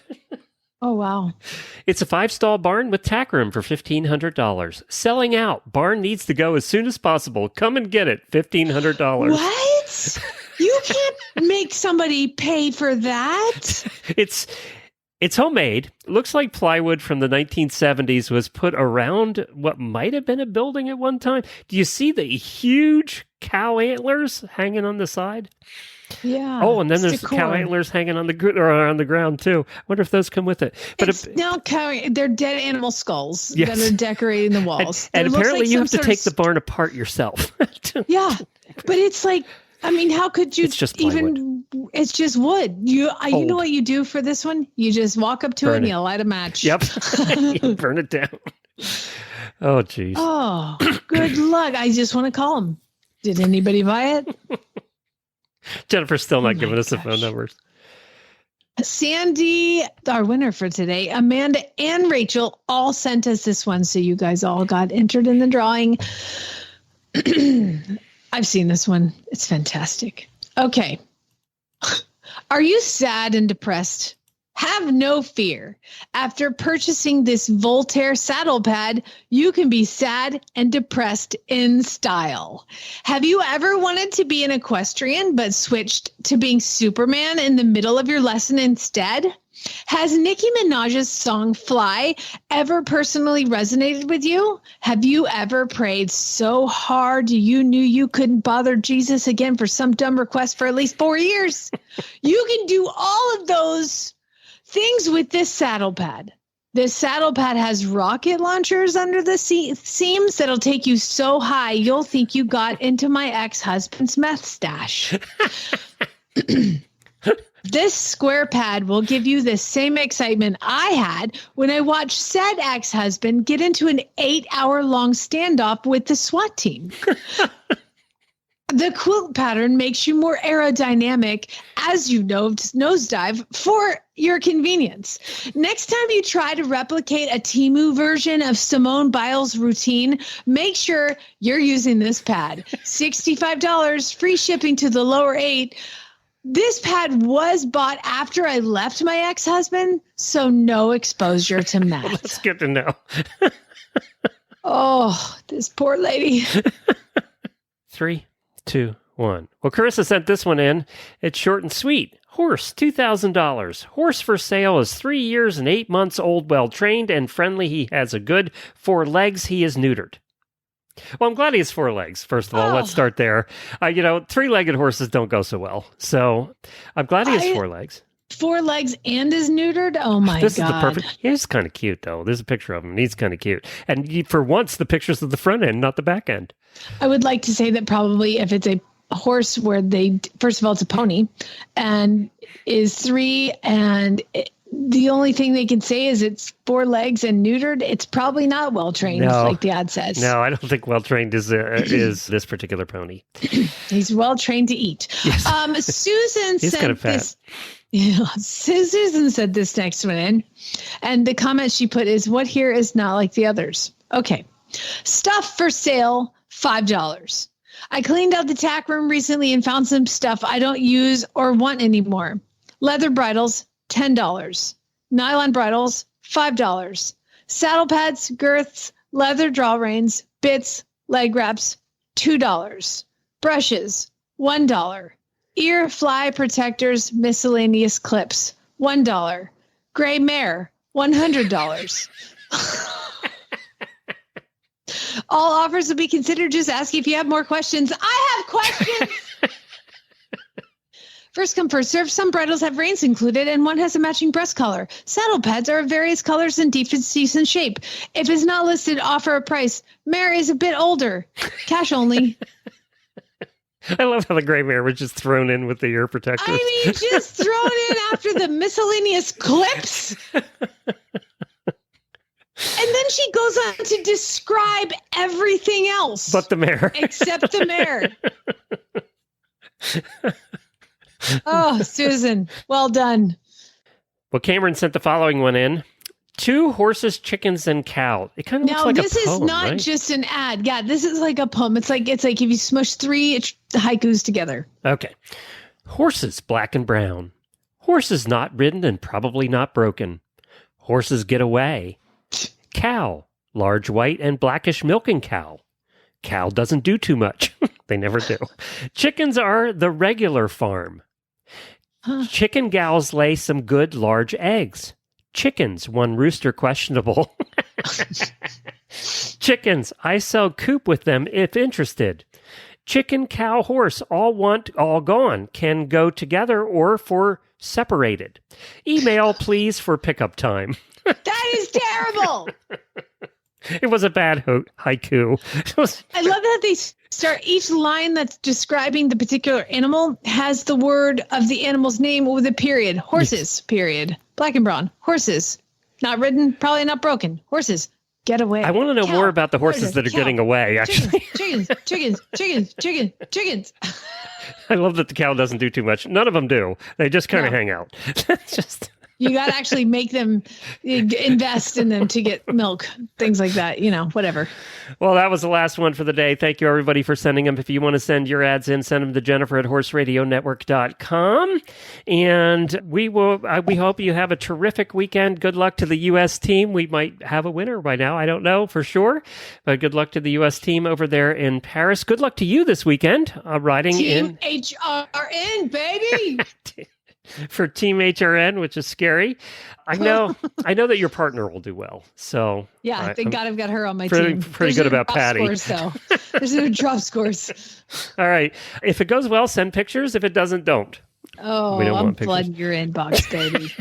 Oh, wow. It's a 5-stall barn with tack room for $1,500. Selling out. Barn needs to go as soon as possible. Come and get it. $1,500. What? You can't make somebody pay for that. It's homemade. Looks like plywood from the 1970s was put around what might have been a building at one time. Do you see the huge cow antlers hanging on the side? Yeah. Oh, and then there's the cow antlers hanging on the ground too. I wonder if those come with it. But they're dead animal skulls that are decorating the walls. And apparently you have to take the barn apart yourself. Yeah, but it's like, I mean, how could you? It's just plywood. It's just wood. You know what you do for this one? You just walk up to it and you light a match. Yep. You burn it down. Oh, geez. Oh, good luck. I just want to call them. Did anybody buy it? Jennifer's still not giving us the phone numbers. Sandy, our winner for today, Amanda and Rachel all sent us this one. So you guys all got entered in the drawing. I've seen this one. It's fantastic. Okay. Are you sad and depressed? Have no fear. After purchasing this Voltaire saddle pad, you can be sad and depressed in style. Have you ever wanted to be an equestrian but switched to being Superman in the middle of your lesson instead? Has Nicki Minaj's song Fly ever personally resonated with you? Have you ever prayed so hard you knew you couldn't bother Jesus again for some dumb request for at least 4 years? You can do all of those things with this saddle pad. This saddle pad has rocket launchers under the seams that'll take you so high you'll think you got into my ex-husband's meth stash. This square pad will give you the same excitement I had when I watched said ex-husband get into an 8-hour-long standoff with the SWAT team. The quilt pattern makes you more aerodynamic as you nosedive for your convenience. Next time you try to replicate a Temu version of Simone Biles' routine, make sure you're using this pad. $65, free shipping to the lower 8. This pad was bought after I left my ex-husband, so no exposure to meth. That's good to know. Oh, this poor lady. 3, 2, 1. Well, Carissa sent this one in. It's short and sweet. Horse, $2,000. Horse for sale is 3 years and 8 months old, well-trained and friendly. He has a good 4 legs. He is neutered. Well, I'm glad he has 4 legs, first of all. Let's start there. 3-legged horses don't go so well. So I'm glad he has 4 legs. 4 legs and is neutered? Oh, my God. This is the perfect. He's kind of cute, though. There's a picture of him. He's kind of cute. And for once, the picture's of the front end, not the back end. I would like to say that probably if it's a horse where first of all, it's a pony and is 3 and the only thing they can say is it's 4 legs and neutered. It's probably not well-trained, like the ad says. No, I don't think well-trained is this particular pony. He's well-trained to eat. Yes. Susan He's sent kind of fat. this. Yeah, Susan said this next one in, and the comment she put is, "What here is not like the others." Okay. Stuff for sale, $5. I cleaned out the tack room recently and found some stuff I don't use or want anymore. Leather bridles, $10. Nylon bridles, $5. Saddle pads, girths, leather draw reins, bits, leg wraps, $2. Brushes, $1. Ear fly protectors, miscellaneous clips, $1. Gray mare, $100. All offers will be considered. Just ask if you have more questions. I have questions. First come, first serve. Some bridles have reins included, and one has a matching breast collar. Saddle pads are of various colors and decent shape. If it's not listed, offer a price. Mare is a bit older. Cash only. I love how the gray mare was just thrown in with the ear protectors. I mean, just thrown in after the miscellaneous clips. And then she goes on to describe everything else. But the mare. Except the mare. Oh, Susan, well done. Well, Cameron sent the following one in. 2 horses, chickens, and cow. It kind of looks like a poem, this is not right? just an ad. Yeah, this is like a poem. It's like if you smush 3 haikus together. Okay. Horses, black and brown. Horses not ridden and probably not broken. Horses get away. Cow, large white and blackish milking cow. Cow doesn't do too much. They never do. Chickens are the regular farm. Chicken gals lay some good large eggs. Chickens, one rooster questionable. Chickens, I sell coop with them if interested. Chicken, cow, horse, all want, all gone. Can go together or for separated. Email, please, for pickup time. That is terrible. It was a bad haiku. I love that they start each line that's describing the particular animal has the word of the animal's name with a period. Horses, period. Black and brown. Horses. Not ridden, probably not broken. Horses. Get away. I want to know more about the horses that are getting away, actually. Chickens. I love that the cow doesn't do too much. None of them do. They just kind of hang out. Just... You got to actually make them invest in them to get milk, things like that, whatever. Well, that was the last one for the day. Thank you, everybody, for sending them. If you want to send your ads in, send them to Jennifer at horseradionetwork.com. And we hope you have a terrific weekend. Good luck to the U.S. team. We might have a winner by now. I don't know for sure. But good luck to the U.S. team over there in Paris. Good luck to you this weekend, riding Team HRN, baby! For Team HRN, which is scary. I know that your partner will do well. So yeah, thank God I've got her on my team. Pretty There's good about Patty. Scores, though. There's no drop scores. All right. If it goes well, send pictures. If it doesn't, don't. Oh, we don't I'm want pictures. flooding your inbox, baby.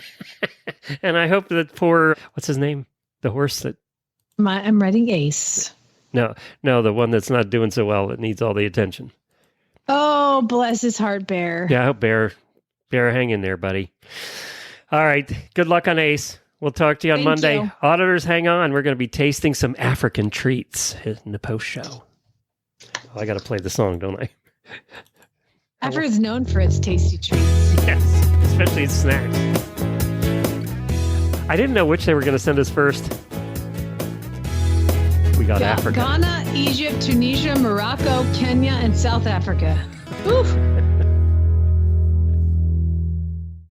And I hope that for what's his name, the horse that I'm writing Ace. No, the one that's not doing so well. That needs all the attention. Oh, bless his heart, Bear. Yeah, Bear, hang in there, buddy. All right. Good luck on Ace. We'll talk to you on Monday. You. Auditors, hang on. We're going to be tasting some African treats in the post show. Oh, I got to play the song, don't I? Africa is known for its tasty treats. Yes, especially its snacks. I didn't know which they were going to send us first. We got Africa. Ghana, Egypt, Tunisia, Morocco, Kenya, and South Africa. Oof.